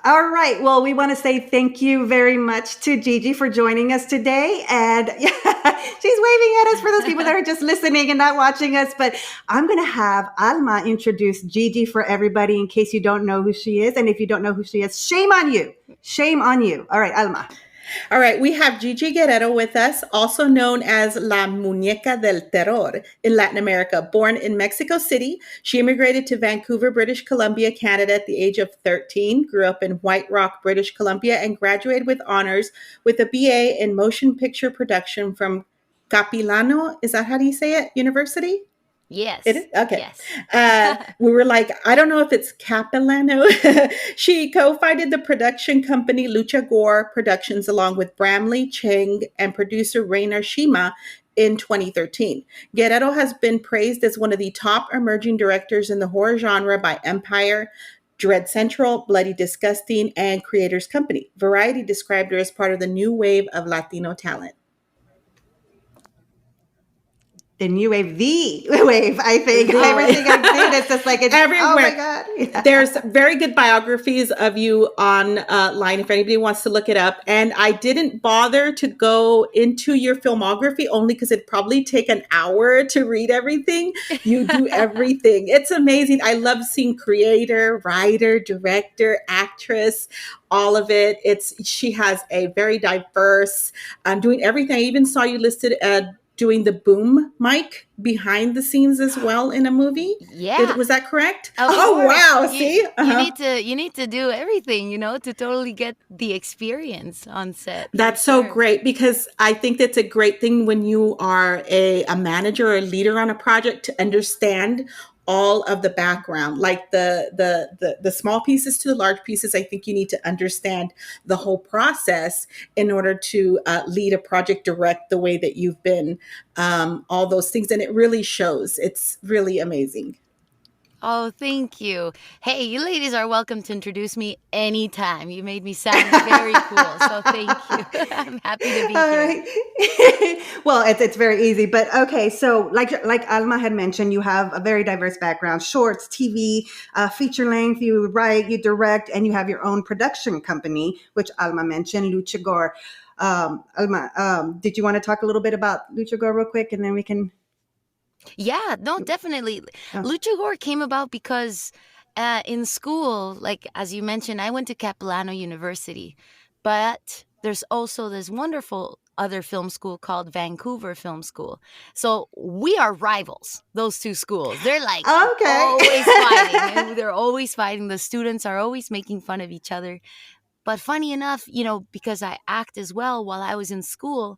All right. Well, we want to say thank you very much to Gigi for joining us today. And yeah, she's waving at us for those people that are just listening and not watching us. But I'm going to have Alma introduce Gigi for everybody in case you don't know who she is. And if you don't know who she is, shame on you. Shame on you. All right, Alma. All right, we have Gigi Guerrero with us, also known as La Muñeca del Terror in Latin America. Born in Mexico City, she immigrated to Vancouver, British Columbia, Canada at the age of 13, grew up in White Rock, British Columbia, and graduated with honors with a BA in motion picture production from Capilano, is that how do you say it? University? It is? Yes, Okay. yes. We were like, I don't know if it's Capilano. She co-founded the production company Luchagore Productions along with Bramley Cheng and producer Rainer Shima in 2013. Guerrero has been praised as one of the top emerging directors in the horror genre by Empire, Dread Central, Bloody Disgusting, and Creators Company. Variety described her as part of the new wave of Latino talent. The new wave, the wave, I think. Everything I've seen, it's just like, it's, oh my Everywhere. God. Yeah. There's very good biographies of you online if anybody wants to look it up. And I didn't bother to go into your filmography only because it'd probably take an hour to read everything. You do everything. It's amazing. I love seeing creator, writer, director, actress, all of it. She has a very diverse, doing everything. I even saw you listed doing the boom mic behind the scenes as well in a movie. Yeah, Was that correct? of Oh course. wow! You See, you need to do everything, to totally get the experience on set. that's so great because I think that's a great thing when you are a manager or a leader on a project to understand all of the background, like the small pieces to the large pieces. I think you need to understand the whole process in order to lead a project, direct the way that you've been, all those things, and it really shows. It's really amazing. Oh, thank you. Hey, you ladies are welcome to introduce me anytime. You made me sound very cool, so thank you. I'm happy to be All here. right. Well, it's very easy, but okay. So, like Alma had mentioned, you have a very diverse background: shorts, TV, feature length. You write, you direct, and you have your own production company, which Alma mentioned, Luchagore. Alma, did you want to talk a little bit about Luchagore real quick, and then we can? Yeah, no, definitely. Oh. Luchagore came about because in school, like as you mentioned, I went to Capilano University, but there's also this wonderful other film school called Vancouver Film School. So we are rivals, those two schools. They're like Okay. always fighting. And they're always fighting. The students are always making fun of each other. But funny enough, because I act as well while I was in school,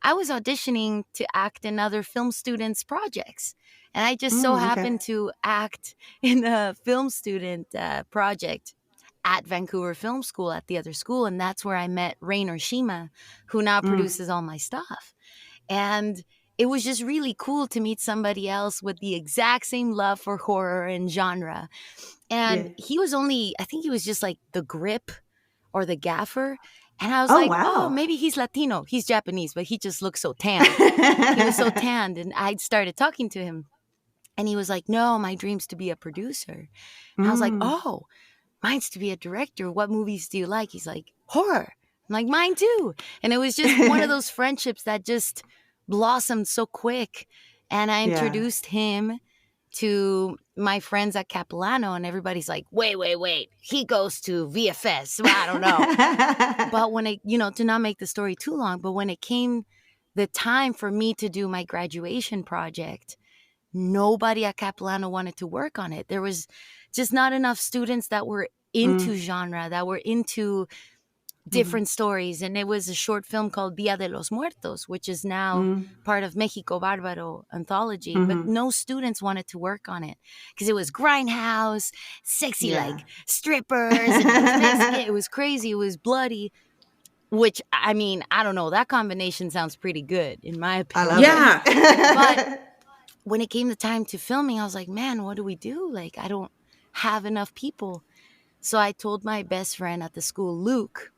I was auditioning to act in other film students' projects. And I just so Okay. happened to act in a film student project at Vancouver Film School at the other school. And that's where I met Rainer Shima, who now produces all my stuff. And it was just really cool to meet somebody else with the exact same love for horror and genre. And he was I think he was just like the grip or the gaffer. And I was Oh, like, wow. oh, maybe he's Latino. He's Japanese, but he just looks so tanned. He was so tanned. And I started talking to him. And he was like, no, my dream's to be a producer. And I was like, oh, mine's to be a director. What movies do you like? He's like, horror. I'm like, mine too. And it was just one of those friendships that just blossomed so quick. And I introduced him to my friends at Capilano, and everybody's like, wait, he goes to VFS. Well, I don't know. But when to not make the story too long, but when it came the time for me to do my graduation project, nobody at Capilano wanted to work on it. There was just not enough students that were into genre, that were into different stories. And it was a short film called Dia de los Muertos, which is now part of Mexico Bárbaro anthology. But no students wanted to work on it because it was grindhouse, sexy like strippers. And it was crazy. It was bloody. Which, I mean, I don't know. That combination sounds pretty good, in my opinion. But when it came the time to filming, I was like, man, what do we do? Like, I don't have enough people. So I told my best friend at the school, Luke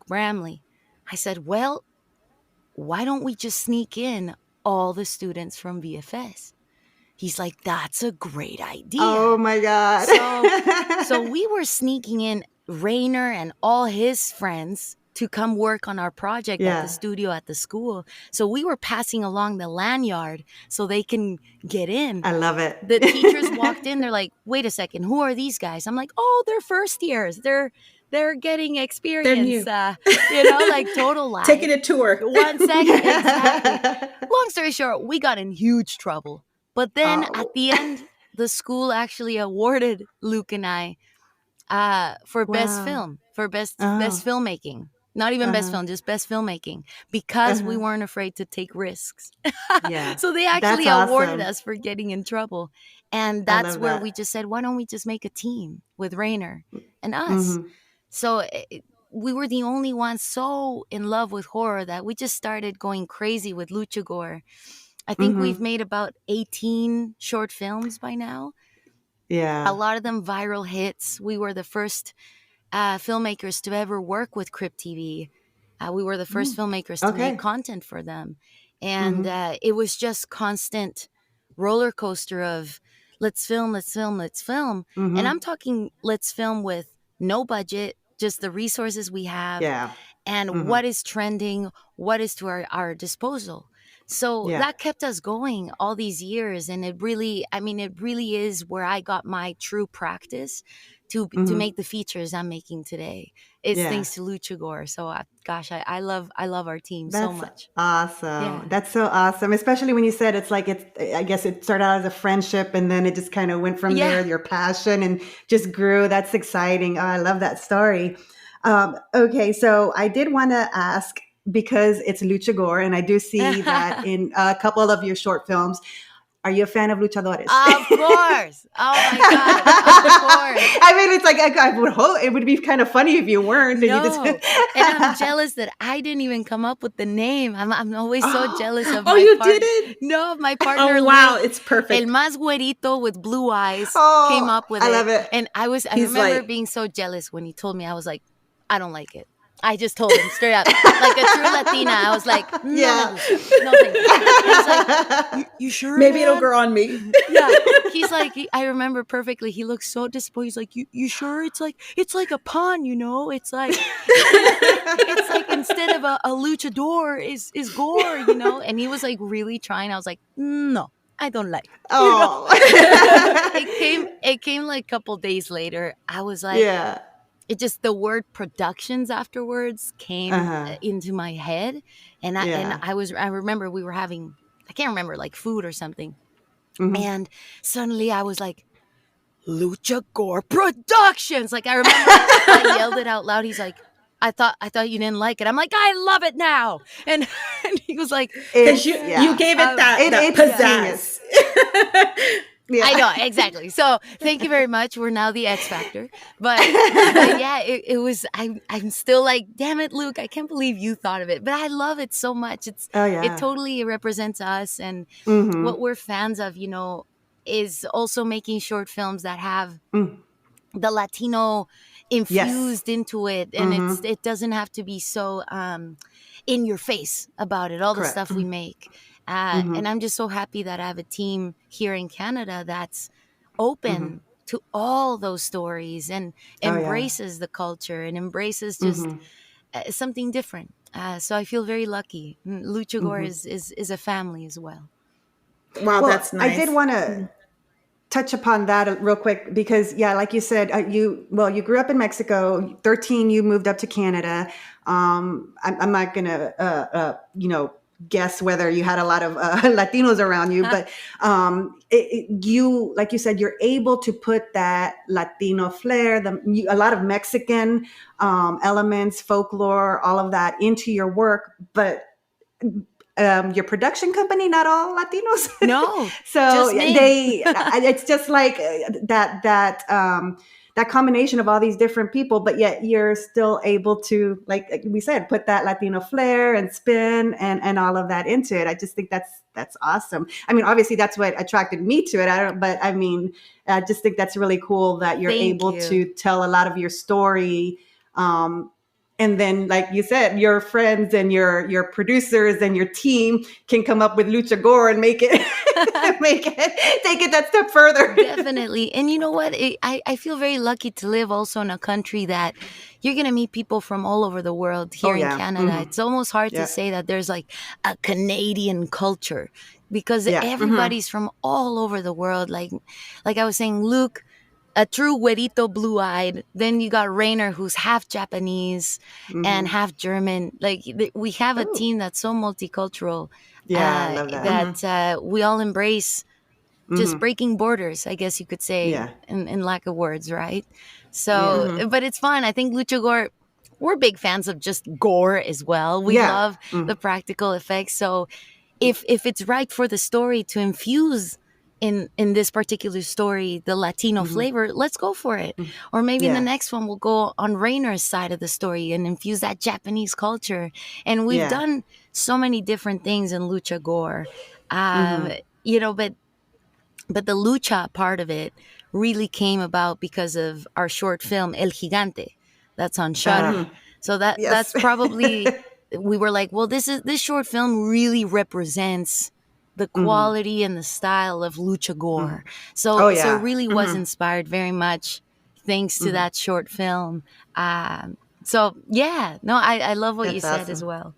Bramley, I said, well, why don't we just sneak in all the students from VFS? He's like, that's a great idea. Oh my God. So we were sneaking in Rainer and all his friends to come work on our project at the studio at the school. So we were passing along the lanyard so they can get in. I love it. The teachers walked in. They're like, "Wait a second, who are these guys?" I'm like, "Oh, they're first years. They're getting experience. Like total lie. Taking a tour. 1 second, exactly." Long story short, we got in huge trouble. But then at the end, the school actually awarded Luke and I for best film, for best filmmaking. Not even best film, just best filmmaking, because we weren't afraid to take risks. So they actually awarded us for getting in trouble. And that's where we just said, why don't we just make a team with Rainer and us? So we were the only ones so in love with horror that we just started going crazy with Luchagore. I think we've made about 18 short films by now. Yeah. A lot of them viral hits. We were the first filmmakers to ever work with Crypt TV. We were the first filmmakers to make content for them. And it was just constant roller coaster of let's film, let's film, let's film. And I'm talking let's film with no budget, just the resources we have and what is trending, what is to our disposal. So that kept us going all these years. And it really is where I got my true practice to make the features I'm making today. It's thanks to Luchagore. So I love our team so much. Awesome. Yeah. That's so awesome. Especially when you said I guess it started out as a friendship and then it just kind of went from there, your passion, and just grew. That's exciting. Oh, I love that story. Okay. So I did want to ask, because it's Luchagore, and I do see that in a couple of your short films. Are you a fan of Luchadores? Of course. Oh my God. Of course. I mean, it's like, I would hope it would be kind of funny if you weren't. No. And I'm jealous that I didn't even come up with the name. I'm always so jealous of my you partner. didn't? No, of my partner. Oh, wow. It's perfect. El más güerito with blue eyes came up with it. I love it. And I remember being so jealous when he told me. I was like, I don't like it. I just told him straight up, like a true Latina. I was like, no thank you. He's like, you sure? Maybe man? it'll grow on me. Yeah. He's like, I remember perfectly. He looks so disappointed. He's like, you sure? It's like a pun, you know? It's like instead of a luchador is gore, you know? And he was like really trying. I was like, no, I don't like it. Oh. It came like a couple days later. I was like, it just, the word productions afterwards came into my head. And I remember we were having, I can't remember, like food or something. And suddenly I was like, Luchagore Productions. Like I remember I yelled it out loud. He's like, I thought you didn't like it. I'm like, I love it now. And he was like, because you gave it that pizzazz. I know, exactly. So thank you very much. We're now the X Factor. But yeah, it was, I'm still like, damn it, Luke, I can't believe you thought of it. But I love it so much. It totally represents us. And what we're fans of, you know, is also making short films that have the Latino infused into it. And it doesn't have to be so in your face about it, all the stuff we make. And I'm just so happy that I have a team here in Canada that's open to all those stories and embraces the culture and embraces just something different. So I feel very lucky. Luchagore is a family as well. Wow, well, that's nice. I did want to touch upon that real quick because, like you said, you grew up in Mexico. 13, you moved up to Canada. I'm not going to, guess whether you had a lot of Latinos around you, but you, like you said, you're able to put that Latino flair, a lot of Mexican elements, folklore, all of that into your work, but your production company, not all Latinos. No, so it's just like that combination of all these different people, but yet you're still able to, like we said, put that Latino flair and spin and all of that into it. I just think that's awesome. I mean, obviously that's what attracted me to it. I just think that's really cool that you're able to tell a lot of your story And then, like you said, your friends and your producers and your team can come up with Luchagore and make it, take it that step further. Definitely. And you know what? I feel very lucky to live also in a country that you're going to meet people from all over the world here in Yeah. Canada. Mhm. It's almost hard Yeah. to say that there's like a Canadian culture because Yeah. everybody's from all over the world. Like I was saying, Luke, a true güerito, blue-eyed. Then you got Rainer, who's half Japanese and half German. Like we have a Ooh. team that's so multicultural Yeah, I love that. that we all embrace just breaking borders, I guess you could say, Yeah. in lack of words, right? So, Yeah. but it's fun. I think Luchagore, we're big fans of just gore as well. We Yeah. love the practical effects. So if it's right for the story to infuse in this particular story the Latino flavor, let's go for it. Or maybe in the Yeah. next one we'll go on Rainer's side of the story and infuse that Japanese culture. And we've Yeah. done so many different things in Luchagore. You know, but the lucha part of it really came about because of our short film El Gigante that's on Shudder. So Yes. that's probably, we were like, well, this short film really represents the quality and the style of lucha gore. So Oh, so yeah. it really was inspired very much thanks to that short film. So yeah, no, I love what you That's said as awesome. well.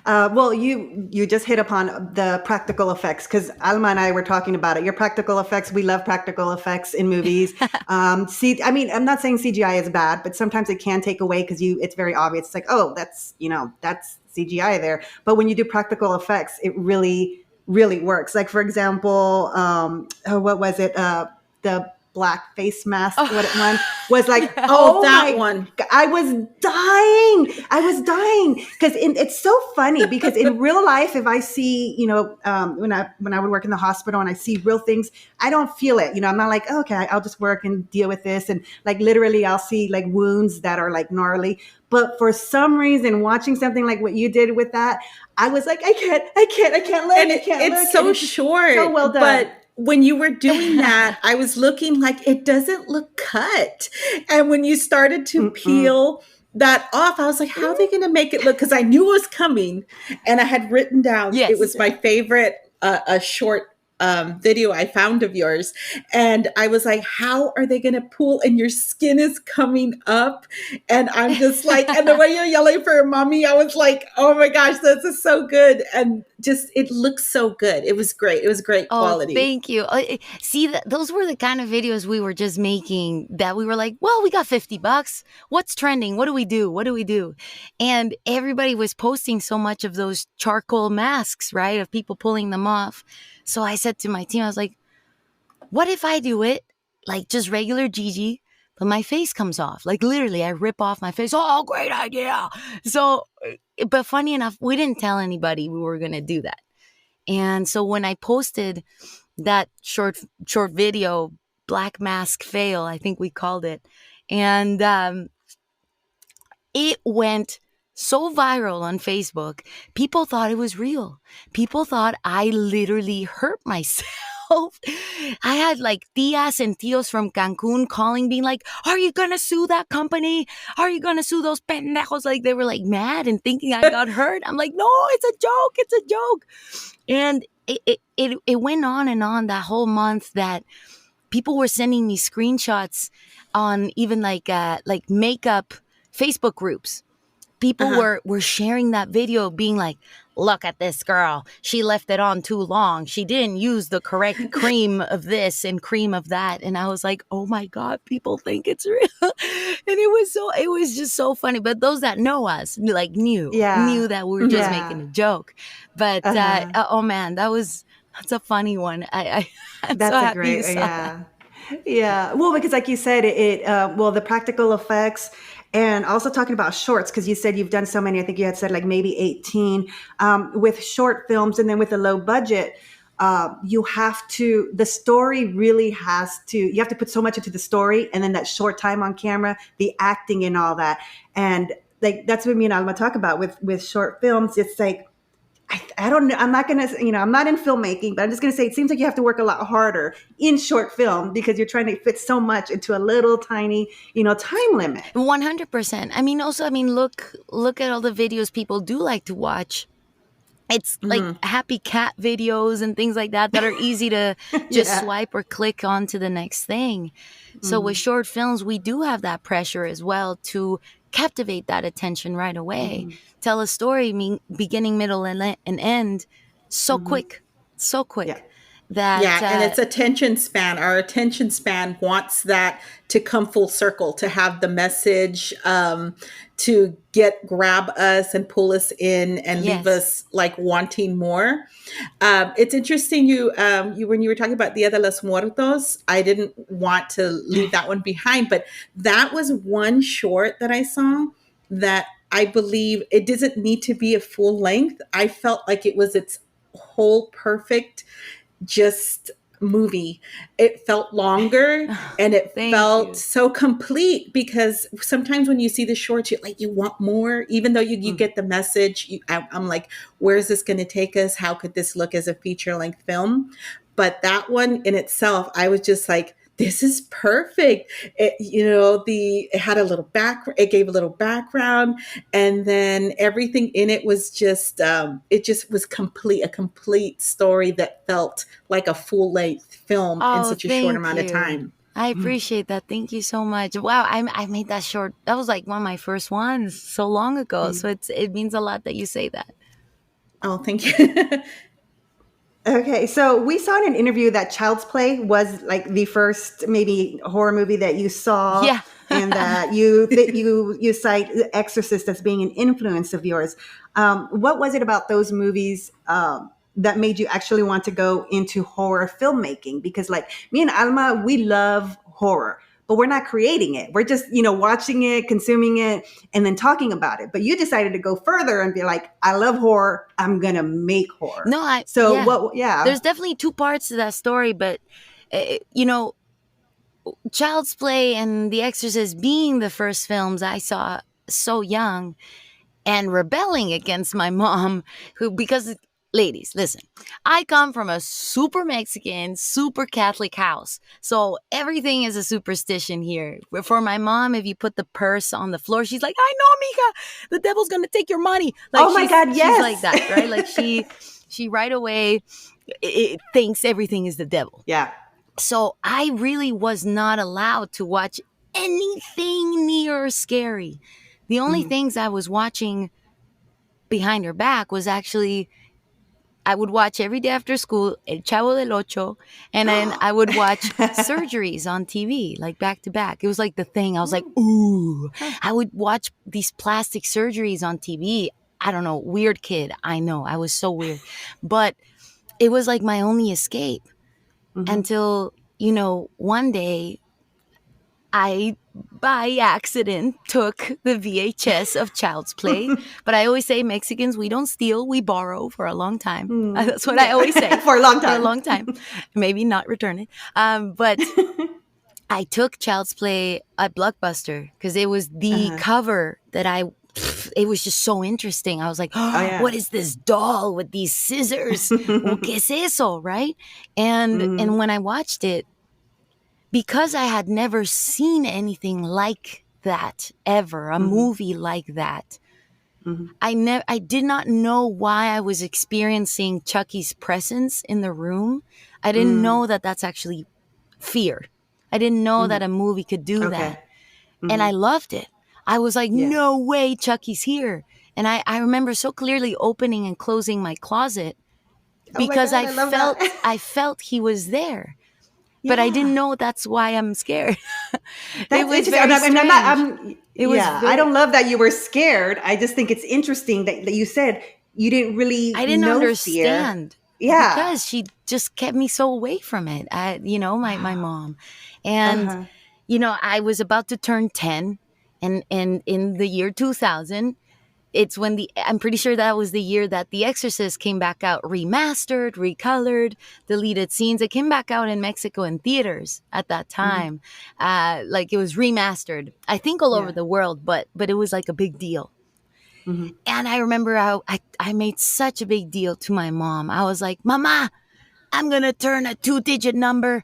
Well, you just hit upon the practical effects because Alma and I were talking about it. Your practical effects, we love practical effects in movies. I mean, I'm not saying CGI is bad, but sometimes it can take away because it's very obvious. It's like, oh, that's CGI there. But when you do practical effects, it really, really works. Like for example, what was it? The black face mask. What one was like? Oh, that one. I was dying because it's so funny because in real life, if I see, when I would work in the hospital and I see real things, I don't feel it. I'm not like, oh, okay, I'll just work and deal with this. And like literally I'll see like wounds that are like gnarly. But for some reason, watching something like what you did with that, I was like, I can't look. And I can't look. it's so And it's short, so well done. but when you were doing that, I was looking like it doesn't look cut. And when you started to peel that off, I was like, how are they going to make it look? Because I knew it was coming. And I had written down, Yes. It was my favorite, a short video I found of yours. And I was like, how are they going to pull? And your skin is coming up. And I'm just like, and the way you're yelling for mommy, I was like, oh my gosh, this is so good. And just, it looks so good. It was great. It was great quality. Thank you. See, those were the kind of videos we were just making that we were like, well, we got $50. What's trending? What do we do? And everybody was posting so much of those charcoal masks, right? Of people pulling them off. So I said to my team, I was like, what if I do it like just regular Gigi, but my face comes off? Like literally, I rip off my face. Oh, great idea. So, but funny enough, we didn't tell anybody we were going to do that. And so when I posted that short video, Black Mask Fail, I think we called it, and it went so viral on Facebook, people thought it was real. People thought I literally hurt myself. I had like tias and tios from Cancun calling, being like, are you going to sue that company? Are you going to sue those pendejos? Like they were like mad and thinking I got hurt. I'm like, no, it's a joke. And it went on and on that whole month that people were sending me screenshots on even like makeup Facebook groups. People were sharing that video being like, look at this girl. She left it on too long. She didn't use the correct cream of this and cream of that. And I was like, oh my God, people think it's real. And it was just so funny. But those that know us like knew that we were just making a joke. But oh man, that's a funny one. I'm That's so a happy you great, saw that. yeah. Well, because like you said, the practical effects and also talking about shorts, because you said you've done so many, I think you had said like maybe 18 with short films, and then with a low budget, the story really you have to put so much into the story, and then that short time on camera, the acting and all that. And like, that's what me and Alma talk about with short films. It's like, I don't know. I'm not going to, I'm not in filmmaking, but I'm just going to say it seems like you have to work a lot harder in short film because you're trying to fit so much into a little tiny, time limit. 100%. I mean, also, look at all the videos people do like to watch. It's like happy cat videos and things like that are easy to just swipe or click on to the next thing. So with short films, we do have that pressure as well to captivate that attention right away. Tell a story, beginning, middle, and end so quick. Yeah. That and it's attention span. Our attention span wants that to come full circle, to have the message to grab us and pull us in and leave us like wanting more. It's interesting you when you were talking about Dia de los Muertos, I didn't want to leave that one behind, but that was one short that I saw that I believe it doesn't need to be a full length. I felt like it was its whole perfect just movie. It felt longer and it felt so complete, because sometimes when you see the shorts, you want more, even though you get the message. I'm like, where is this going to take us? How could this look as a feature length film? But that one in itself, I was just like, this is perfect. It had a little background. It gave a little background, and then everything in it was just, it just was a complete story that felt like a full length film in such a short amount of time. I appreciate that. Thank you so much. Wow, I made that short. That was like one of my first ones so long ago. So it means a lot that you say that. Oh, thank you. Okay, so we saw in an interview that Child's Play was like the first maybe horror movie that you saw. Yeah. And that you cite The Exorcist as being an influence of yours. What was it about those movies that made you actually want to go into horror filmmaking? Because like me and Alma, we love horror, but we're not creating it. We're just, watching it, consuming it, and then talking about it. But you decided to go further and be like, I love horror. I'm going to make horror. No, There's definitely two parts to that story, but, Child's Play and The Exorcist being the first films I saw so young and rebelling against my mom, because ladies, listen, I come from a super Mexican, super Catholic house. So everything is a superstition here. For my mom, if you put the purse on the floor, she's like, I know, mija, the devil's going to take your money. Like, oh my God, yes. She's like that, right? Like she right away thinks everything is the devil. Yeah. So I really was not allowed to watch anything near scary. The only things I was watching behind her back was actually, I would watch every day after school El Chavo del Ocho, and then I would watch surgeries on TV, like back to back. It was like the thing. I was like, ooh. I would watch these plastic surgeries on TV. I don't know, weird kid. I know, I was so weird. But it was like my only escape until, one day I, by accident, took the VHS of Child's Play. But I always say Mexicans, we don't steal, we borrow for a long time. That's what I always say. For a long time. For a long time. Maybe not return it. But I took Child's Play at Blockbuster because it was the cover that it was just so interesting. I was like, what is this doll with these scissors? ¿Qué es eso? Right? And when I watched it, because I had never seen anything like that ever, a movie like that, I did not know why I was experiencing Chucky's presence in the room. I didn't know that that's actually fear. I didn't know that a movie could do that. And I loved it. I was like, no way Chucky's here. And I remember so clearly opening and closing my closet because I felt he was there. But I didn't know that's why I'm scared. It was very strange. I don't love that you were scared. I just think it's interesting that you said you didn't really I didn't understand. Fear. Yeah. Because she just kept me so away from it. My mom. And, I was about to turn 10. And in the year 2000, it's when I'm pretty sure that was the year that The Exorcist came back out, remastered, recolored, deleted scenes. It came back out in Mexico in theaters at that time. Like it was remastered, I think all over the world, but it was like a big deal. Mm-hmm. And I remember I made such a big deal to my mom. I was like, Mama, I'm going to turn a 2-digit number.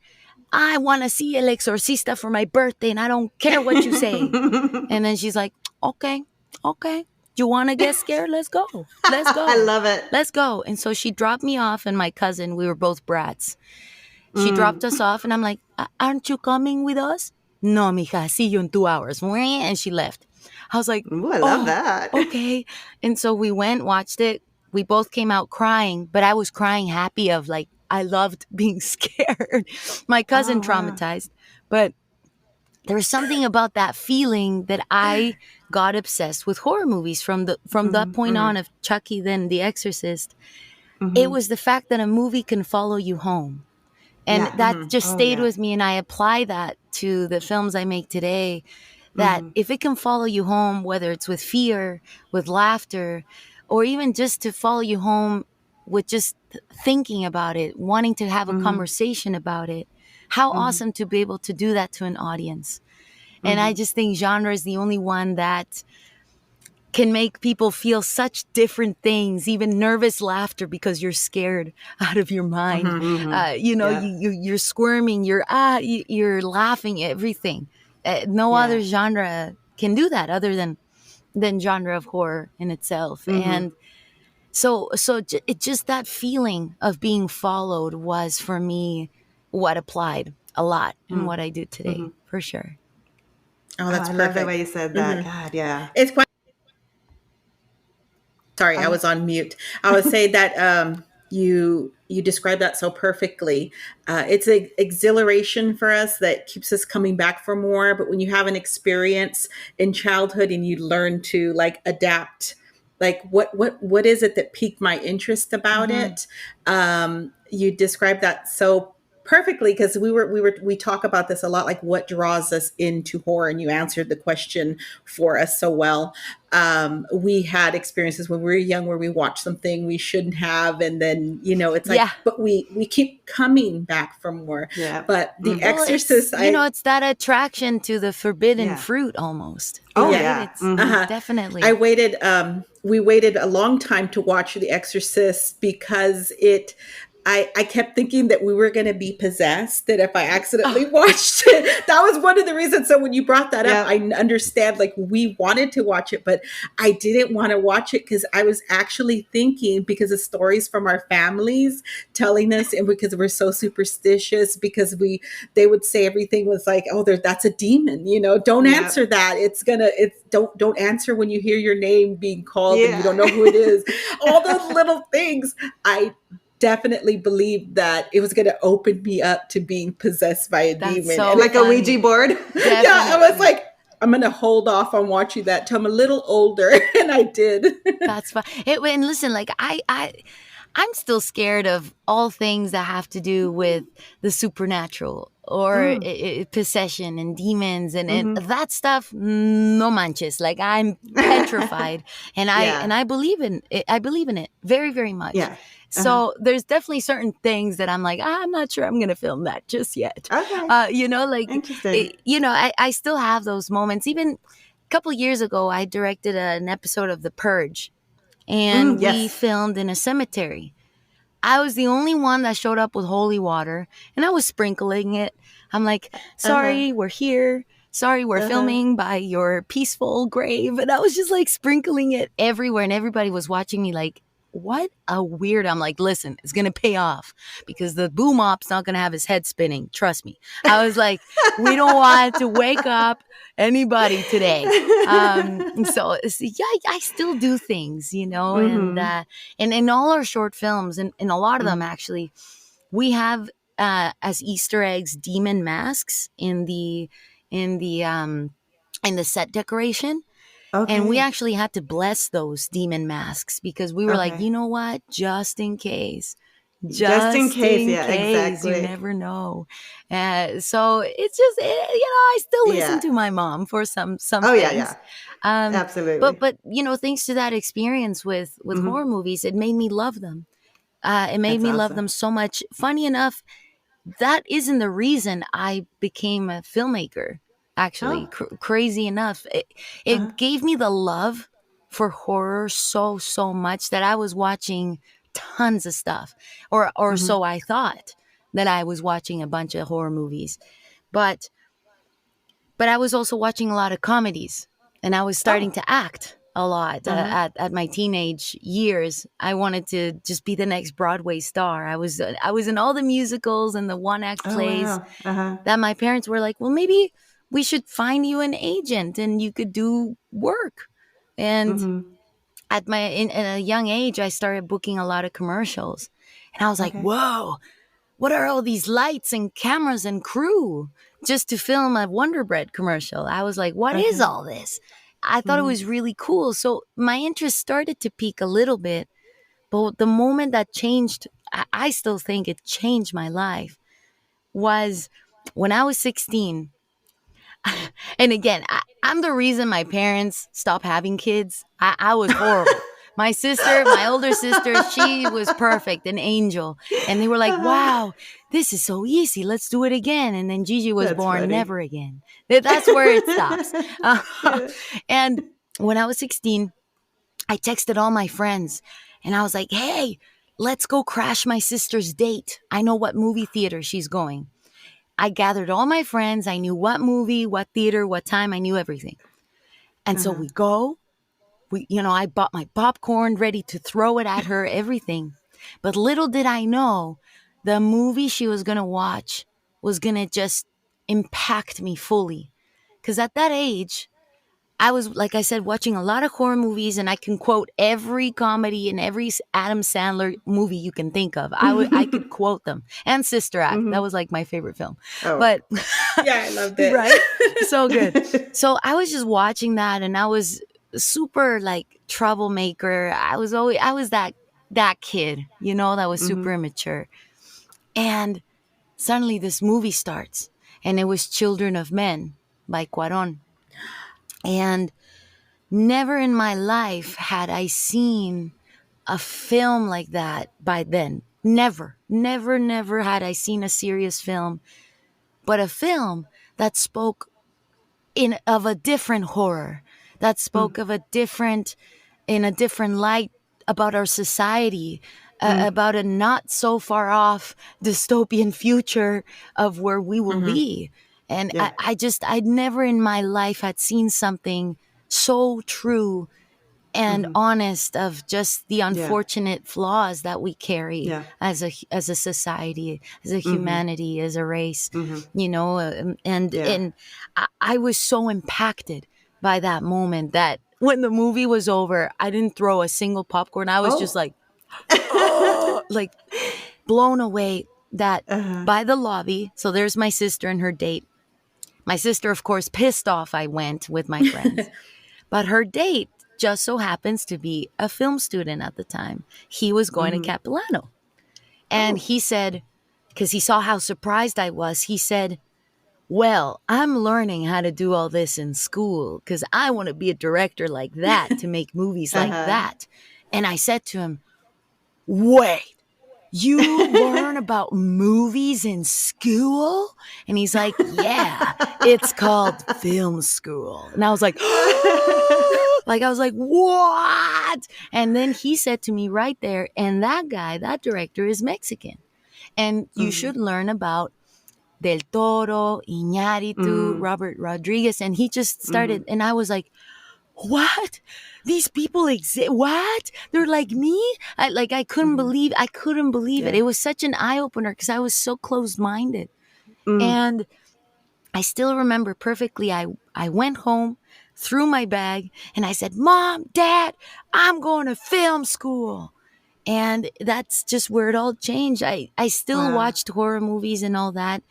I want to see El Exorcista for my birthday, and I don't care what you say. And then she's like, okay. You want to get scared? Let's go. I love it. Let's go. And so she dropped me off, and my cousin, we were both brats. She dropped us off, and I'm like, aren't you coming with us? No, mija, see you in 2 hours. And she left. I was like, Ooh, I love that. Okay. And so we went, watched it. We both came out crying, but I was crying happy of like, I loved being scared. My cousin traumatized, but there was something about that feeling that I got obsessed with horror movies from that point on of Chucky, then The Exorcist. It was the fact that a movie can follow you home. And that just stayed with me. And I apply that to the films I make today, that if it can follow you home, whether it's with fear, with laughter, or even just to follow you home with just thinking about it, wanting to have a conversation about it, how awesome to be able to do that to an audience. And I just think genre is the only one that can make people feel such different things, even nervous laughter because you're scared out of your mind. You're squirming, you're laughing, everything. No other genre can do that other than genre of horror in itself. And so it just that feeling of being followed was for me what applied a lot in what I do today, for sure. Oh, that's I perfect. love the way you said that. God, yeah. It's quite. Sorry, I was on mute. I would say that you described that so perfectly. It's an exhilaration for us that keeps us coming back for more. But when you have an experience in childhood and you learn to like adapt, like what is it that piqued my interest about it? You described that so perfectly, because we talk about this a lot, like what draws us into horror, and you answered the question for us so well. We had experiences when we were young where we watched something we shouldn't have, and then it's like, but we keep coming back for more. But The Exorcist, it's that attraction to the forbidden fruit almost. It's definitely. We waited a long time to watch The Exorcist because I kept thinking that we were going to be possessed, that if I accidentally watched it, that was one of the reasons. So when you brought that up, I understand, like, we wanted to watch it, but I didn't want to watch it because I was actually thinking, because of stories from our families telling us, and because we're so superstitious, because they would say everything was like, oh, that's a demon, don't answer that. Don't answer when you hear your name being called and you don't know who it is. All those little things. I definitely believed that it was going to open me up to being possessed by a demon. So like funny. A Ouija board. Yeah, I was like, I'm going to hold off on watching that till I'm a little older, and I did. That's fine. And listen, like I'm still scared of all things that have to do with the supernatural or possession and demons and that stuff. No manches. Like, I'm petrified, and I believe in it. I believe in it very, very much. Yeah. So there's definitely certain things that I'm like, I'm not sure I'm going to film that just yet. Okay. Interesting. I still have those moments. Even a couple years ago, I directed an episode of The Purge, and we filmed in a cemetery. I was the only one that showed up with holy water, and I was sprinkling it. I'm like, sorry, we're here. Sorry, we're filming by your peaceful grave. And I was just like sprinkling it everywhere, and everybody was watching me like, what a weird. I'm like, listen, it's going to pay off because the boom op's not going to have his head spinning. Trust me. I was like, we don't want to wake up anybody today. So I still do things, and in all our short films, and in a lot of them, actually, we have as Easter eggs, demon masks in the set decoration. Okay. And we actually had to bless those demon masks because we were like, you know what? Just in case. Just in case. Exactly. You never know. So it's just, I still listen to my mom for some things. Yeah. Absolutely. But thanks to that experience with horror movies, it made me love them. It made me love them so much. Funny enough, that isn't the reason I became a filmmaker. Actually, crazy enough, it gave me the love for horror so much that I was watching tons of stuff, or so I thought, that I was watching a bunch of horror movies. But I was also watching a lot of comedies, and I was starting Oh. to act a lot at my teenage years. I wanted to just be the next Broadway star. I was in all the musicals and the one act Oh, plays wow. that my parents were like, well, maybe we should find you an agent and you could do work. And in a young age, I started booking a lot of commercials, and I was like, Okay. whoa, what are all these lights and cameras and crew just to film a Wonder Bread commercial? I was like, what is Okay. all this? I thought it was really cool. So my interest started to peak a little bit. But the moment that changed, I still think it changed my life, was when I was 16. And again, I'm the reason my parents stopped having kids. I was horrible. My sister, my older sister, she was perfect, an angel. And they were like, wow, this is so easy. Let's do it again. And then Gigi was That's born, funny. never again. That's where it stops. Yeah. And when I was 16, I texted all my friends and I was like, hey, let's go crash my sister's date. I know what movie theater she's going. I gathered all my friends. I knew what movie, what theater, what time. I knew everything. And so we go. I bought my popcorn ready to throw it at her, everything. But little did I know, the movie she was going to watch was going to just impact me fully. Because at that age, I was, like I said, watching a lot of horror movies, and I can quote every comedy and every Adam Sandler movie you can think of. I could quote them. And Sister Act. That was like my favorite film. Oh. But Yeah, I loved it. right? So good. So I was just watching that, and I was super like troublemaker. I was that kid, that was super immature. And suddenly this movie starts, and it was Children of Men by Cuarón. And never in my life had I seen a film like that by then. Never had I seen a serious film, but a film that spoke of a different horror, that spoke of in a different light about our society, about a not so far off dystopian future of where we will be. And Yeah. I'd never in my life had seen something so true and honest of just the unfortunate flaws that we carry as a society, as a humanity, as a race, and I was so impacted by that moment that when the movie was over, I didn't throw a single popcorn. I was just like, like blown away that by the lobby. So there's my sister and her date. My sister, of course, pissed off I went with my friends. But her date just so happens to be a film student at the time. He was going to Capilano. And he said, because he saw how surprised I was, he said, well, I'm learning how to do all this in school because I want to be a director like that, to make movies like that. And I said to him, wait, you learn about movies in school? And he's like, yeah, it's called film school. And I was like, what? And then he said to me right there, and that director is Mexican. And you should learn about Del Toro, Iñárritu, Robert Rodriguez. And he just started, and I was like, what? These people exist? What? They're like me? I couldn't believe it. It was such an eye-opener because I was so closed-minded. And I still remember perfectly, I went home, threw my bag, and I said, Mom, Dad, I'm going to film school. And that's just where it all changed. I still watched horror movies and all that.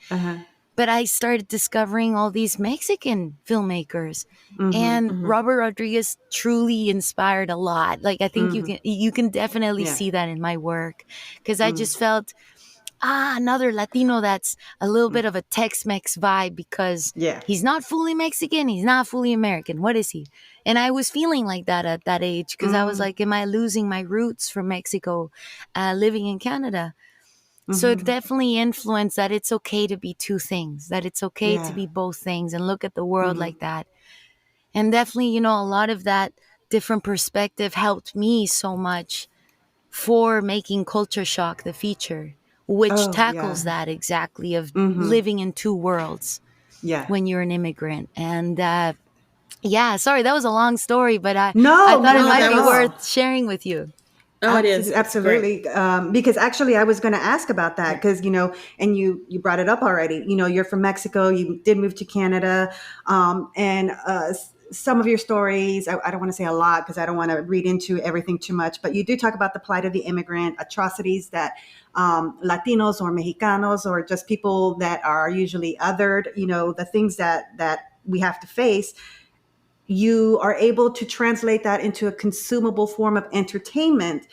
But I started discovering all these Mexican filmmakers, and Robert Rodriguez truly inspired a lot. Like I think you can definitely see that in my work, because I just felt another Latino that's a little bit of a Tex-Mex vibe, because he's not fully Mexican, he's not fully American. What is he? And I was feeling like that at that age, because I was like, am I losing my roots from Mexico, living in Canada? So it definitely influenced that it's okay to be two things, that it's okay to be both things and look at the world like that. And definitely, a lot of that different perspective helped me so much for making Culture Shock the feature, which Oh, tackles yeah. that exactly of Mm-hmm. living in two worlds Yeah. when you're an immigrant. And yeah, sorry, that was a long story, but I No, thought it no, No, not might at that be was, all. worth sharing with you. oh, it is. It's great. Absolutely. Because actually, I was going to ask about that because, and you brought it up already. You're from Mexico. You did move to Canada. And some of your stories, I don't want to say a lot because I don't want to read into everything too much, but you do talk about the plight of the immigrant, atrocities that Latinos or Mexicanos or just people that are usually othered, the things that we have to face. You are able to translate that into a consumable form of entertainment.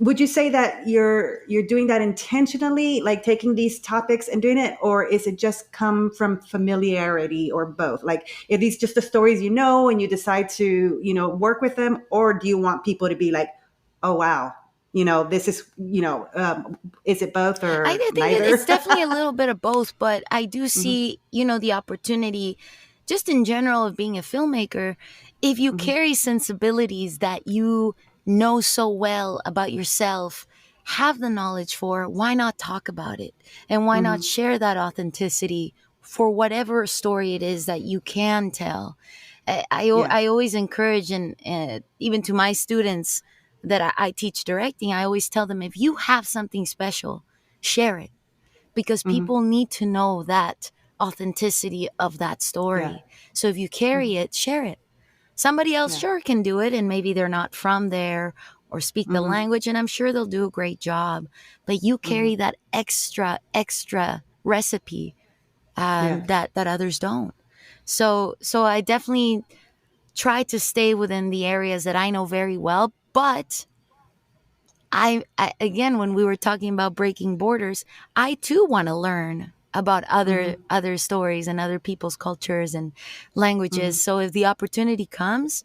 Would you say that you're doing that intentionally, like taking these topics and doing it, or is it just come from familiarity, or both? Like, are these just the stories and you decide to work with them, or do you want people to be like, oh wow, this is is it both I or think it's neither? definitely a little bit of both, but I do Hmm. see, the opportunity just in general of being a filmmaker. If you Hmm. carry sensibilities that you know so well about yourself, have the knowledge for, why not talk about it? And why not Hmm. share that authenticity for whatever story it is that you can tell? Yeah. I always encourage, and even to my students that I teach directing, I always tell them, if you have something special, share it, because Hmm. people need to know that authenticity of that Yeah. story. So if you carry Hmm. it, share it. Somebody else Yeah. sure can do it, and maybe they're not from there or speak the Hmm. language, and I'm sure they'll do a great job. But you Hmm. carry that extra recipe Yeah. that others don't. So I definitely try to stay within the areas that I know very well, but I again, when we were talking about breaking borders, I too want to learn about Hmm. other stories and other people's cultures and Hmm. languages. So if the opportunity comes,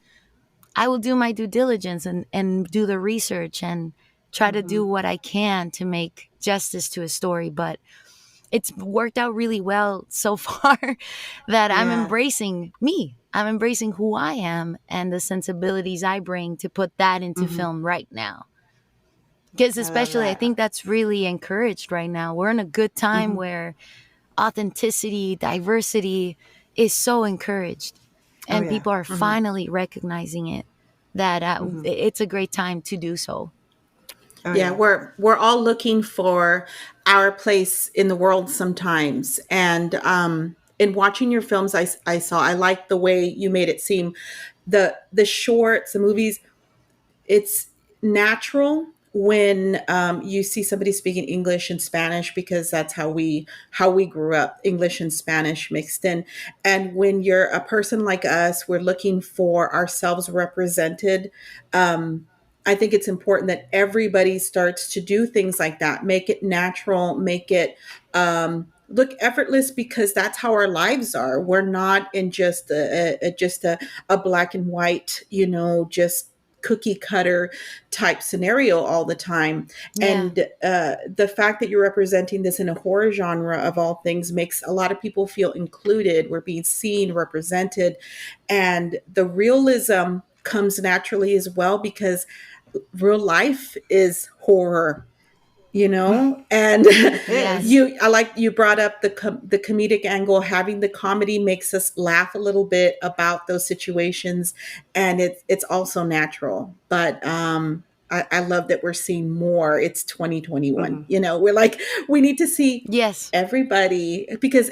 I will do my due diligence and do the research and try to Hmm. do what I can to make justice to a story. But it's worked out really well so far that I'm Yeah. embracing me. I'm embracing who I am and the sensibilities I bring to put that into Hmm. film right now. Because I love especially, I that. think that's really encouraged right now. We're in a good time Hmm. where authenticity, diversity is so encouraged, Oh and yeah. people are Hmm. finally recognizing it. That Hmm. it's a great time to do so. Oh Yeah, yeah. we're all looking for our place in the world sometimes. And in watching your films, I like the way you made it seem, the shorts, the movies, it's natural when you see somebody speaking English and Spanish, because that's how we grew up, English and Spanish mixed in. And when you're a person like us, we're looking for ourselves represented. I think it's important that everybody starts to do things like that, make it natural, make it look effortless, because that's how our lives are. We're not in just a black and white, just cookie cutter type scenario all the time. Yeah, And the fact that you're representing this in a horror genre of all things makes a lot of people feel included. We're being seen, represented, and the realism comes naturally as well, because real life is horror, and It is. yes, I like you brought up the comedic angle. Having the comedy makes us laugh a little bit about those situations, and it's also natural. But I love that we're seeing more. It's 2021. Hmm. We're like, we need to see yes, everybody, because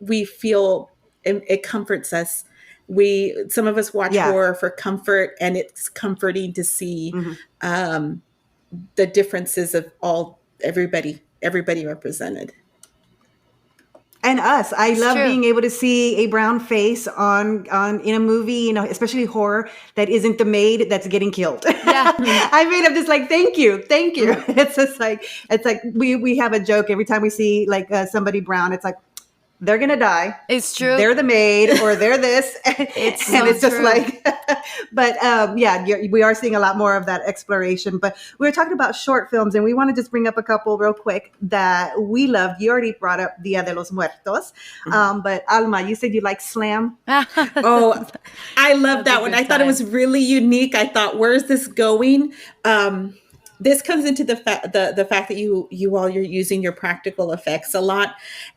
we feel it comforts us. Some of us watch Yeah. horror for comfort, and it's comforting to see Hmm. um, the differences of everybody represented. And us, I it's love true. being able to see a brown face on in a movie, especially horror, that isn't the maid that's getting killed. Yeah, I mean, I'm just like, thank you, thank you. Mhm. It's just like we have a joke every time we see like somebody brown. It's like, they're gonna die. It's true. They're the maid, or they're this. It's and so it's just true. like, but yeah, we are seeing a lot more of that exploration. But we were talking about short films, and we want to just bring up a couple real quick that we loved. You already brought up Dia de los Muertos, but Alma, you said you like Slam. Oh, I love that one. I thought it was really unique. I thought, where's this going? This comes into the fact that you're using your practical effects a lot,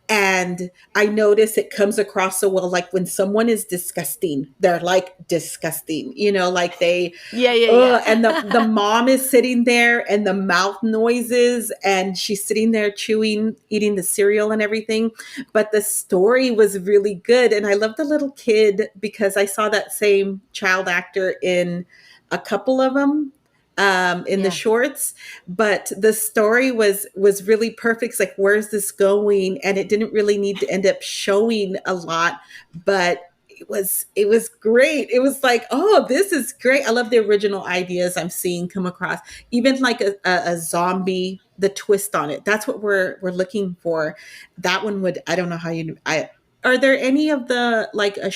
and I notice it comes across so well. Like when someone is disgusting, they're like disgusting, like they yeah. And the mom is sitting there, and the mouth noises, and she's sitting there chewing, eating the cereal and everything. But the story was really good, and I love the little kid because I saw that same child actor in a couple of them. In the shorts, but the story was really perfect. It's like, where's this going? And it didn't really need to end up showing a lot, but it was great. It was like, oh, this is great. I love the original ideas I'm seeing come across. Even like a zombie, the twist on it. That's what we're looking for. That one would, I don't know how are there any of the like a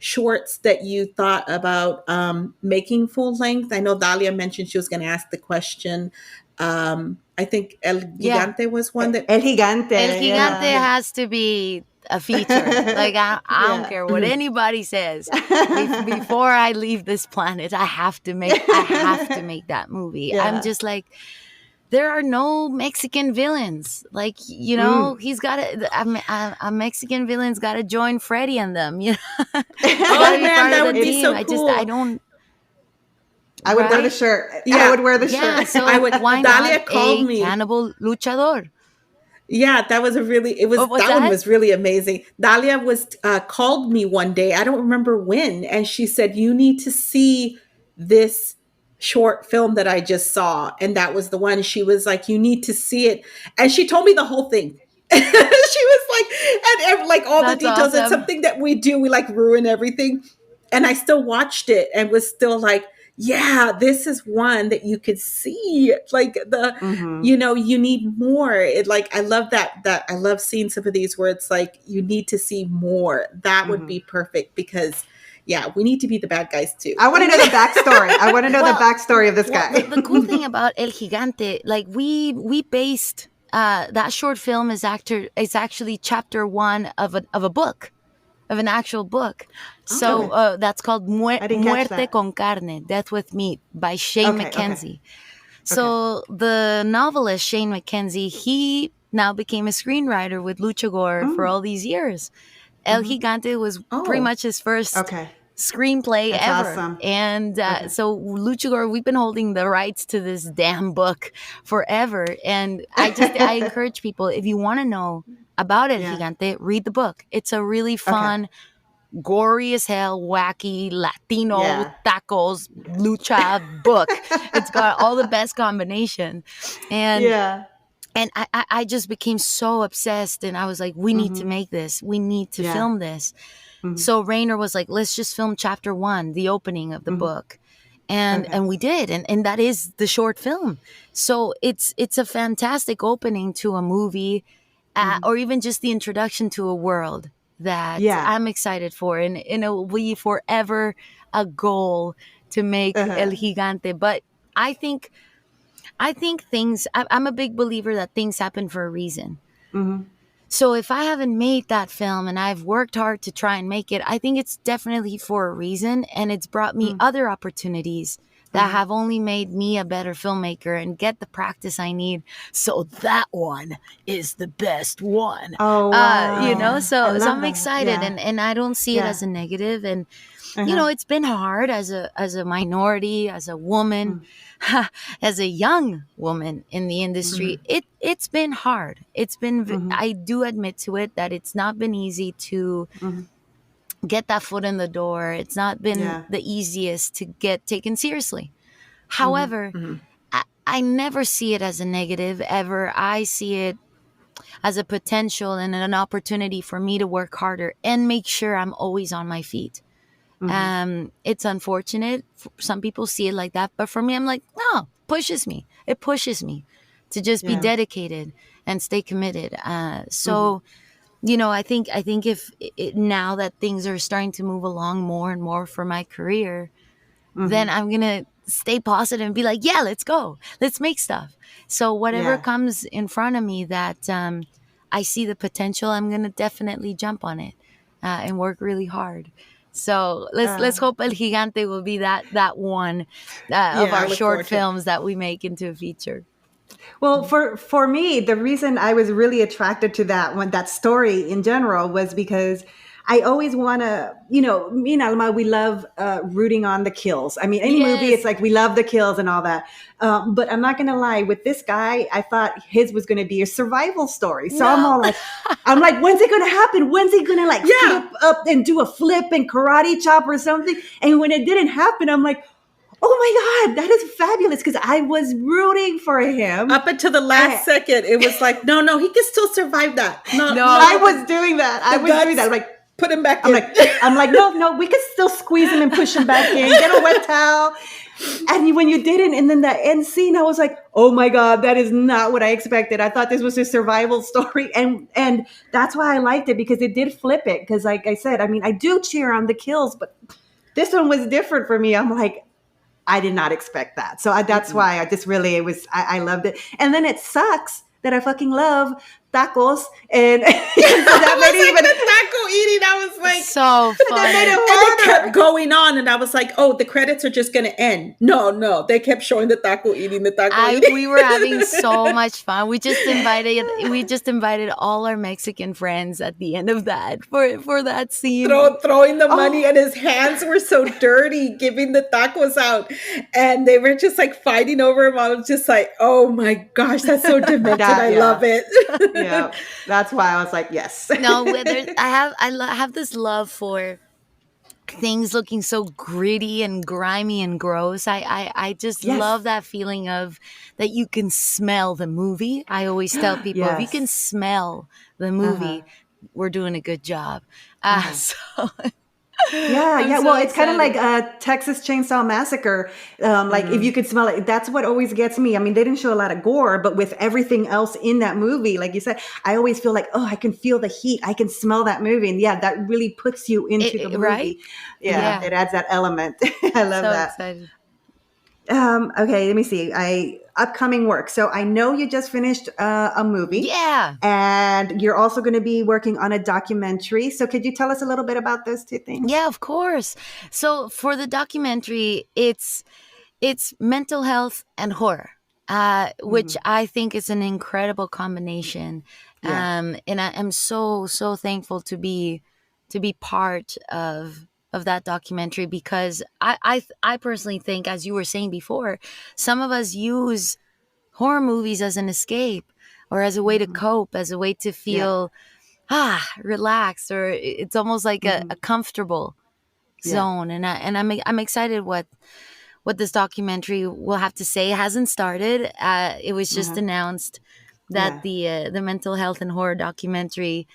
shorts that you thought about making full length? I know Dalia mentioned she was going to ask the question. I think El Gigante was one that... El Gigante. El Gigante has to be a feature. Like, I don't care what anybody says. Before I leave this planet, I have to make that movie. Yeah. I'm just like, there are no Mexican villains. Like, he's got a Mexican villain's got to join Freddy and them. Oh man, that would be so cool. I would wear the shirt. Yeah, I would wear the shirt. So why Dalia not called me cannibal luchador? Yeah, that was that one was really amazing. Dalia called me one day. I don't remember when, and she said, "You need to see this short film that I just saw." And that was the one. She was like, "You need to see it," and she told me the whole thing. She was like, and like all the details. Awesome. It's something that we do. We like ruin everything, and I still watched it and was still like, yeah, this is one that you could see, like you need more. I love that I love seeing some of these where it's like, you need to see more. That would be perfect because we need to be the bad guys too. I want to know the backstory. I want to know the backstory of this guy. The cool thing about El Gigante, like we based that short film is actually chapter 1 of a book. Of an actual book. So that's called Muerte con Carne, Death with Meat by Shane McKenzie. So the novelist Shane McKenzie, he now became a screenwriter with Luchagore for all these years. El Gigante was pretty much his first screenplay ever. Awesome. And so Luchagore, we've been holding the rights to this damn book forever. And I encourage people, if you want to know about El Gigante, read the book. It's a really fun, gory as hell, wacky, Latino, tacos, lucha book. It's got all the best combination. And and I just became so obsessed, and I was like, we need to make this. We need to film this. So Rainer was like, let's just film chapter 1, the opening of the book. And we did. And that is the short film. So it's a fantastic opening to a movie. Or even just the introduction to a world that I'm excited for. And it will be forever a goal to make El Gigante. But I think things, I'm a big believer that things happen for a reason. So if I haven't made that film and I've worked hard to try and make it, I think it's definitely for a reason. And it's brought me other opportunities that have only made me a better filmmaker and get the practice I need. So that one is the best one. Oh, wow. So I'm excited and I don't see it as a negative. And, it's been hard as a minority, as a woman, as a young woman in the industry. It's been hard. It's been, I do admit to it that it's not been easy to get that foot in the door. It's not been the easiest to get taken seriously. However, I never see it as a negative ever. I see it as a potential and an opportunity for me to work harder and make sure I'm always on my feet. It's unfortunate. Some people see it like that. But for me, I'm like, no, it pushes me to just be dedicated and stay committed. So I think if now that things are starting to move along more and more for my career, then I'm gonna stay positive and be like, yeah, let's go, let's make stuff. So whatever Yeah. comes in front of me that I see the potential, I'm gonna definitely jump on it and work really hard. So let's hope El Gigante will be that one of I our look short forward to it. films that we make into a feature. Well, for me, the reason I was really attracted to that story in general was because I always want to, me and Alma, we love rooting on the kills. I mean, any movie, Yes. it's like we love the kills and all that. But I'm not going to lie, with this guy, I thought his was going to be a survival story. So I'm No. all like, when's it going to happen? When's he going to Yeah. flip up and do a flip and karate chop or something? And when it didn't happen, I'm like, oh my God, that is fabulous, because I was rooting for him. Up until the last second, it was like, no, he can still survive that. No, I was doing that. I was doing that. I'm like, put him back I'm in. like, no, we could still squeeze him and push him back in. Get a wet towel. And when you didn't, and then that end scene, I was like, oh my God, that is not what I expected. I thought this was a survival story. And that's why I liked it, because it did flip it. Because like I said, I mean, I do cheer on the kills, but this one was different for me. I'm like, I did not expect that. So that's why I just really, I loved it. And then it sucks that I fucking love tacos. And so that made it even the taco eating. I was like, so fun. that made it and harder. it kept going on, and I was like, "Oh, the credits are just going to end." No, they kept showing the taco eating, eating. We were having so much fun. We just invited all our Mexican friends at the end of that for that scene. Throwing the money, and his hands were so dirty giving the tacos out, and they were just like fighting over him. I was just like, "Oh my gosh, that's so demented." I love it. Yeah, that's why I was like, yes. No, I have this love for things looking so gritty and grimy and gross. I just love that feeling of that you can smell the movie. I always tell people, if you can smell the movie, we're doing a good job. So Yeah. so Well, it's kind of excited. like a Texas Chainsaw Massacre. Like if you could smell it, that's what always gets me. I mean, they didn't show a lot of gore, but with everything else in that movie, like you said, I always feel like, oh, I can feel the heat. I can smell that movie. And yeah, that really puts you into the movie. Right? Yeah, it adds that element. I love So that. excited. Okay, let me see. Upcoming work. So I know you just finished a movie. Yeah. And you're also going to be working on a documentary. So could you tell us a little bit about those two things? Yeah, of course. So for the documentary, it's mental health and horror, which I think is an incredible combination. Yeah. And I am so thankful to be part of that documentary, because I personally think, as you were saying before, some of us use horror movies as an escape or as a way to cope, as a way to feel relaxed, or it's almost like a comfortable zone. And I'm excited what this documentary will have to say. It hasn't started. It was just announced that the mental health and horror documentary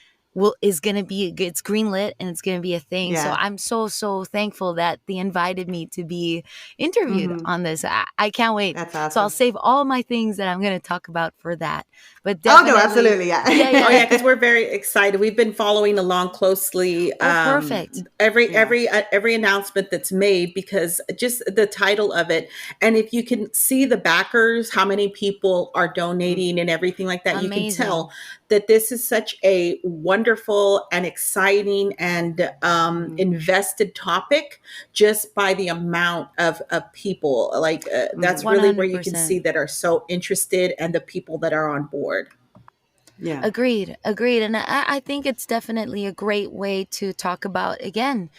is going to be, it's greenlit and it's going to be a thing. So I'm so thankful that they invited me to be interviewed on this. I can't wait. That's awesome. So I'll save all my things that I'm going to talk about for that. But Oh, definitely, no, absolutely. Yeah. Oh yeah, because we're very excited. We've been following along closely. Perfect. Every announcement that's made, because just the title of it, and if you can see the backers, how many people are donating and everything like that, Amazing. you can tell that this is such a wonderful and exciting and invested topic, just by the amount of people. Like that's really where you can 100%. see that are so interested, and the people that are on board. Yeah. Agreed. And I think it's definitely a great way to talk about, again,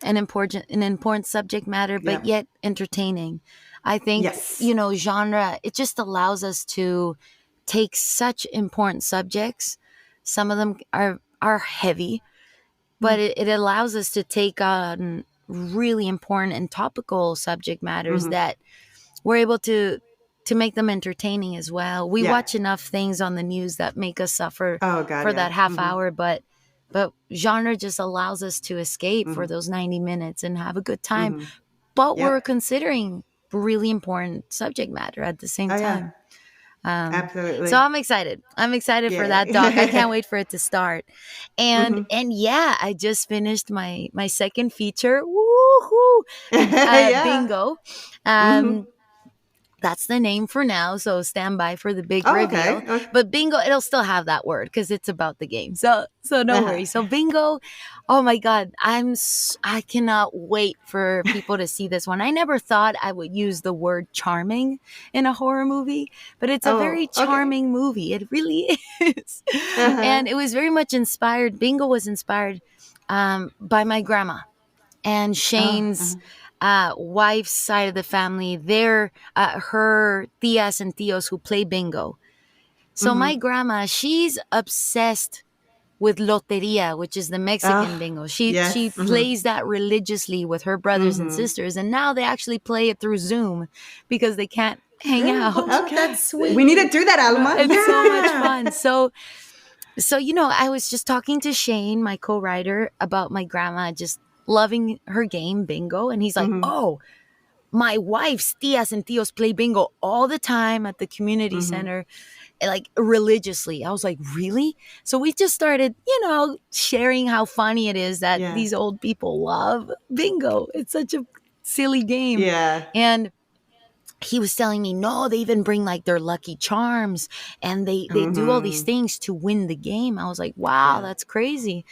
an important subject matter, but yet entertaining. I think, genre, it just allows us to take such important subjects. Some of them are heavy, but it allows us to take on really important and topical subject matters that we're able to make them entertaining as well. We watch enough things on the news that make us suffer for that half hour, but genre just allows us to escape for those 90 minutes and have a good time. But we're considering really important subject matter at the same time. So Absolutely. I'm excited. I'm excited for that doc. I Yeah. can't wait for it to start. And Hmm. and yeah, I just finished my second feature. Woohoo! Yeah. Bingo. Hmm. Um, that's the name for now. So stand by for the big Oh, okay. reveal. But bingo, it'll still have that word because it's about the game. So no Uh-huh. worries. So bingo, oh my god, I cannot wait for people to see this one. I never thought I would use the word charming in a horror movie, but it's a very Oh, okay. charming movie. It really is, Uh-huh. and it was very much inspired. Bingo was inspired by my grandma and Oh, Shane's wife's side of the family. They're her tias and tios who play bingo. So mm-hmm. my grandma, she's obsessed with loteria, which is the Mexican Oh, bingo. She yes. Mm-hmm. plays that religiously with her brothers and Mm-hmm. sisters, and now they actually play it through Zoom because they can't hang Really? out. Oh, that's Okay. We need to sweet. do that, Alma. It's so much Yeah. fun. So I was just talking to Shane, my co-writer, about my grandma just loving her game bingo, and he's like, Mm-hmm. "Oh, my wife's tias and tios play bingo all the time at the community Mm-hmm. center, like religiously." I was like, "Really?" So we just started, sharing how funny it is that Yeah. these old people love bingo. It's such a silly game, Yeah. and he was telling me, no, they even bring like their lucky charms and they do all these Mm-hmm. things to win the game. I was like, wow, Yeah. that's crazy.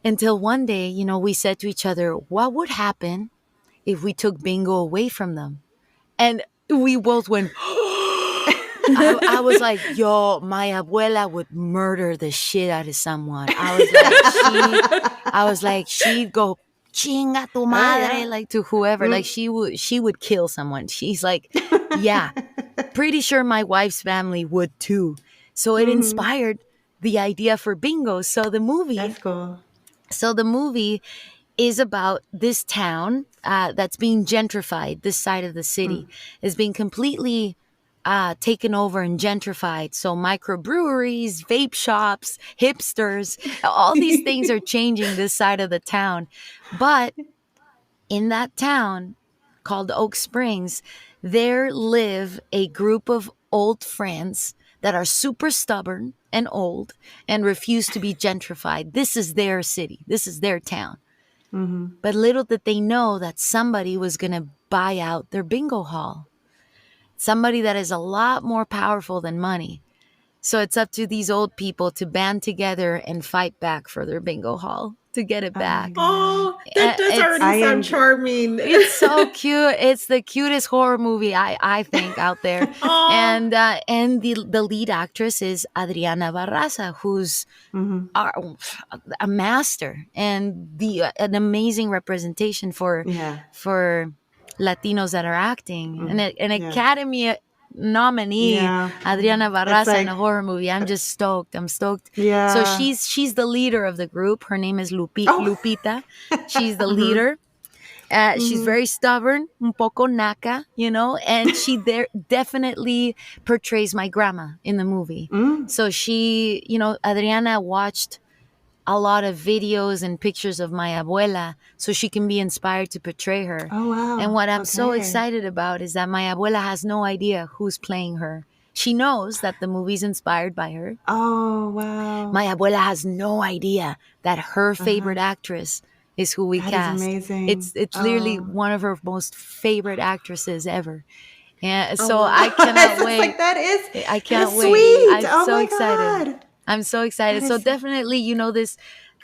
Until one day, we said to each other, what would happen if we took bingo away from them? And we both went, I was like, yo, my abuela would murder the shit out of someone. I was like, she'd go, chinga tu Oh madre, yeah. like to whoever. Like Mm. she would kill someone. She's like, yeah, pretty sure my wife's family would too. So it Mm-hmm. inspired the idea for bingo. That's cool. So the movie is about this town that's being gentrified. This side of the city Mm. is being completely taken over and gentrified. So microbreweries, vape shops, hipsters, all these things are changing this side of the town. But in that town called Oak Springs, there live a group of old friends that are super stubborn and old and refuse to be gentrified. This is their city. This is their town. Mm-hmm. But little did they know that somebody was going to buy out their bingo hall. Somebody that is a lot more powerful than money. So it's up to these old people to band together and fight back for their bingo hall to get it Oh my back. god. Oh, that does It's already I sound am. charming. it's so cute. It's the cutest horror movie I think out there. Oh, And the lead actress is Adriana Barraza, who's Mm-hmm. a master and an amazing representation for Yeah. for Latinos that are acting. Mm. An Yeah. Academy nominee, Yeah. Adriana That's Barraza, in a like. horror movie. I'm just stoked. I'm stoked. So Yeah. she's the leader of the group. Her name is Oh. Lupita. She's the Mm-hmm. leader. She's Mm-hmm. very stubborn, un poco naca, and she there definitely portrays my grandma in the movie. Mm. So Adriana watched a lot of videos and pictures of my abuela so she can be inspired to portray her. Oh And wow. what I'm so Okay. excited about is that my abuela has no idea who's playing her. She knows that the movie's inspired by her. Oh wow. My abuela has no idea that her Uh-huh. favorite actress is who we That is cast. amazing. It's literally Oh. one of her most favorite actresses ever. And oh so wow. I cannot It's like wait. that is I that's can't wait. sweet. I'm Oh so my excited. god. I'm so That excited. So is. definitely,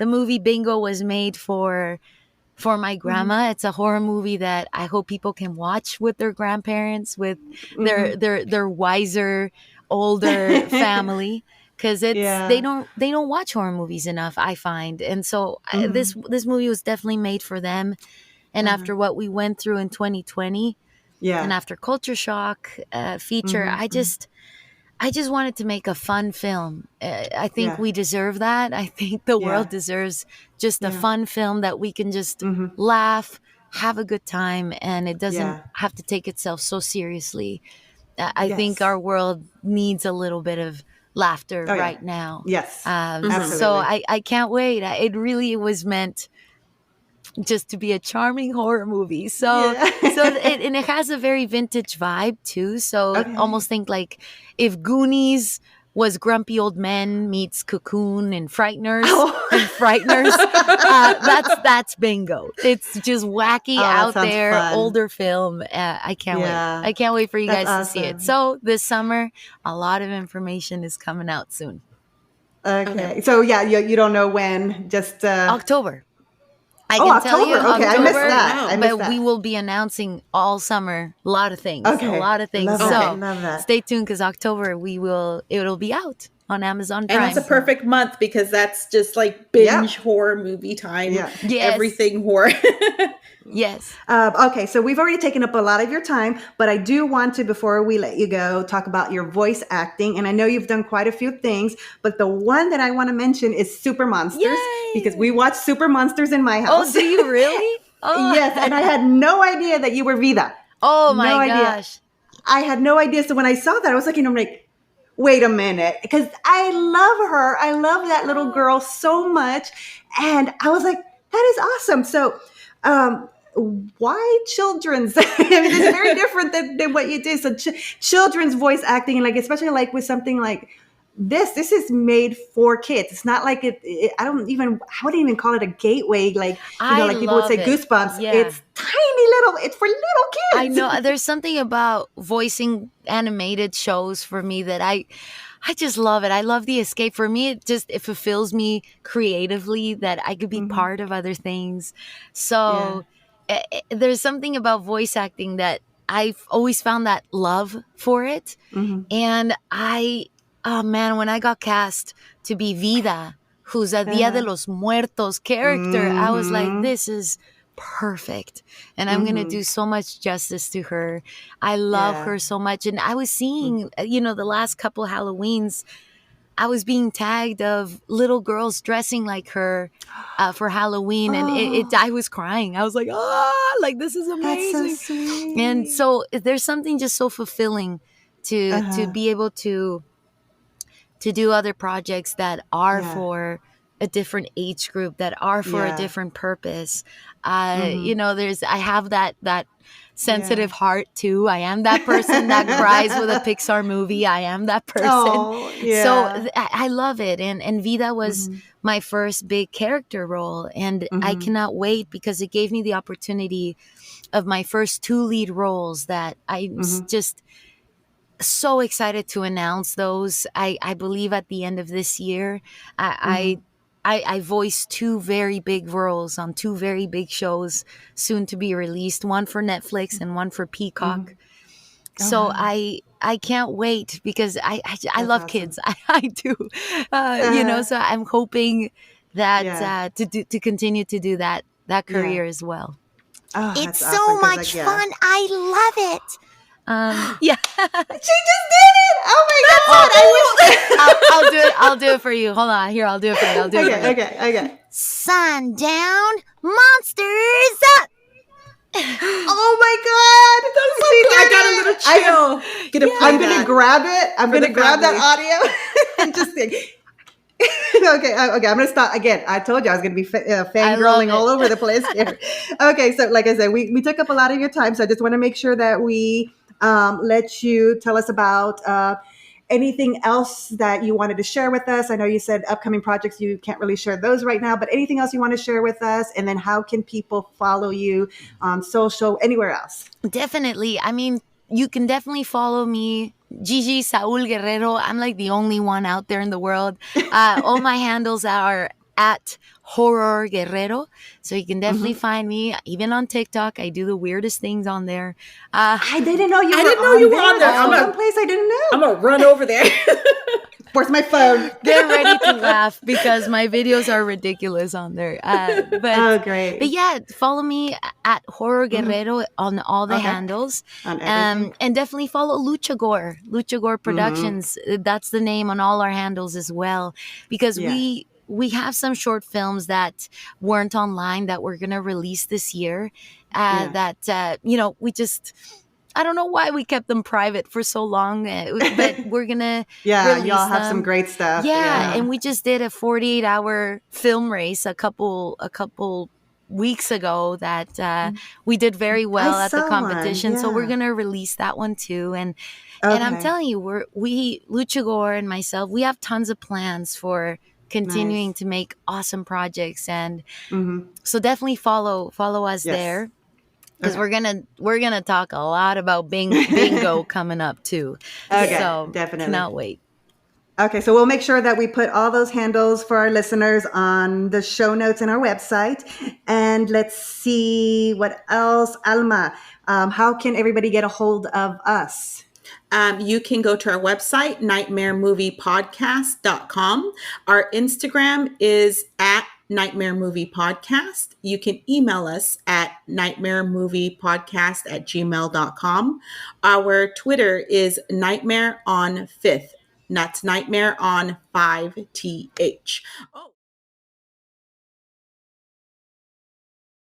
the movie Bingo was made for my Mm-hmm. grandma. It's a horror movie that I hope people can watch with their grandparents, with Mm-hmm. their wiser, older family, because it's Yeah. they don't watch horror movies enough, I find. And so Mm-hmm. this movie was definitely made for them. And Uh-huh. after what we went through in 2020, and Yeah. after Culture Shock feature, Mm-hmm. Mm-hmm. I just wanted to make a fun film. I think Yeah. we deserve that. I think the world Yeah. deserves just a Yeah. fun film that we can just Mm-hmm. laugh, have a good time, and it doesn't Yeah. have to take itself so seriously. I think Yes. our world needs a little bit of laughter Oh yeah. right now. Yes. So Absolutely. I can't wait. It really was meant just to be a charming horror movie. So it has a very vintage vibe too. So almost think like if Goonies was grumpy old men meets Cocoon and Frighteners that's bingo. It's just wacky out there, fun. older film. I can't wait. I can't wait for you guys to see it. So this summer, a lot of information is coming out soon. Okay. So you don't know when, just October. I can tell you October. I missed that. But we will be announcing all summer a lot of things. Okay. A lot of things. Love that. Stay tuned because October it'll be out on Amazon Prime. And it's a perfect month because that's just like binge horror movie time. Yeah. Yes. Everything horror. Yes. Okay, so we've already taken up a lot of your time, but I do want to, before we let you go, talk about your voice acting. And I know you've done quite a few things, but the one that I want to mention is Super Monsters. Yay! Because we watch Super Monsters in my house. Oh, do you really? Oh. Yes, and I had no idea that you were Vida. Oh my gosh. I had no idea. So when I saw that, I was like, I'm like, wait a minute, because I love her. I love that little girl so much. And I was like, that is awesome. So, why children's? I mean, it's very different than what you do. So children's voice acting, and like, especially like with something like this is made for kids. It's not like I wouldn't even call it a gateway. Like, like people would say Goosebumps. Yeah. It's it's for little kids. I know there's something about voicing animated shows for me that I just love it. I love the escape. For me, it fulfills me creatively that I could be part of other things. So there's something about voice acting that I've always found that love for it. And when I got cast to be Vida, who's a Dia de los Muertos character, I was like, this is perfect. And I'm going to do so much justice to her. I love her so much. And I was seeing, the last couple Halloweens, I was being tagged of little girls dressing like her for Halloween. And I was crying. I was like, like, this is amazing. That's so sweet. And so there's something just so fulfilling to be able to do other projects that are for a different age group, that are for a different purpose. I have that sensitive heart too. I am that person that cries with a Pixar movie. I am that person. So I love it. And Vida was my first big character role. And I cannot wait because it gave me the opportunity of my first 2 lead roles that I'm just so excited to announce those. I believe at the end of this year, I voiced 2 very big roles on 2 very big shows soon to be released, one for Netflix and one for Peacock. So I can't wait because I love kids. I do. So I'm hoping that to continue to do that career as well. It's so much fun. I love it. Yeah. She just did it. Oh my God. I'll do it for you. Hold on. Here, I'll do it for you. Okay. Sundown monsters up. Oh my God. I got a little chill. I'm going to grab it. I'm going to grab that audio and just think. Okay. I'm going to stop again. I told you I was going to be fangirling all over the place here. Okay. So like I said, we took up a lot of your time. So I just want to make sure that we let you tell us about anything else that you wanted to share with us. I know you said upcoming projects, you can't really share those right now, but anything else you want to share with us? And then how can people follow you on social, anywhere else? Definitely. I mean, you can definitely follow me, Gigi Saul Guerrero. I'm like the only one out there in the world. All my handles are at Horror Guerrero. So you can definitely find me. Even on TikTok, I do the weirdest things on there. I didn't know you were on there. I'm someplace I didn't know. I'm going to run over there. Where's my phone? Get ready to laugh because my videos are ridiculous on there. Great. But yeah, follow me at Horror Guerrero on all the handles. And definitely follow Luchagore Productions. That's the name on all our handles as well. Because we have some short films that weren't online that we're going to release this year we just, I don't know why we kept them private for so long, but we're going to release y'all have them. some great stuff. Yeah, and we just did a 48-hour film race a couple weeks ago that we did very well at the competition. So we're gonna release that one too. And I'm telling you, we Luchagore and myself, we have tons of plans for continuing to make awesome projects. And so definitely follow us there. Because we're gonna talk a lot about bingo coming up too. So definitely cannot wait. Okay, so we'll make sure that we put all those handles for our listeners on the show notes in our website. And let's see what else. Alma, how can everybody get a hold of us? You can go to our website, nightmaremoviepodcast.com. Our Instagram is at Nightmare Movie Podcast. You can email us at nightmaremoviepodcast@gmail.com. Our Twitter is Nightmare on 5th. That's Nightmare on 5th. Oh.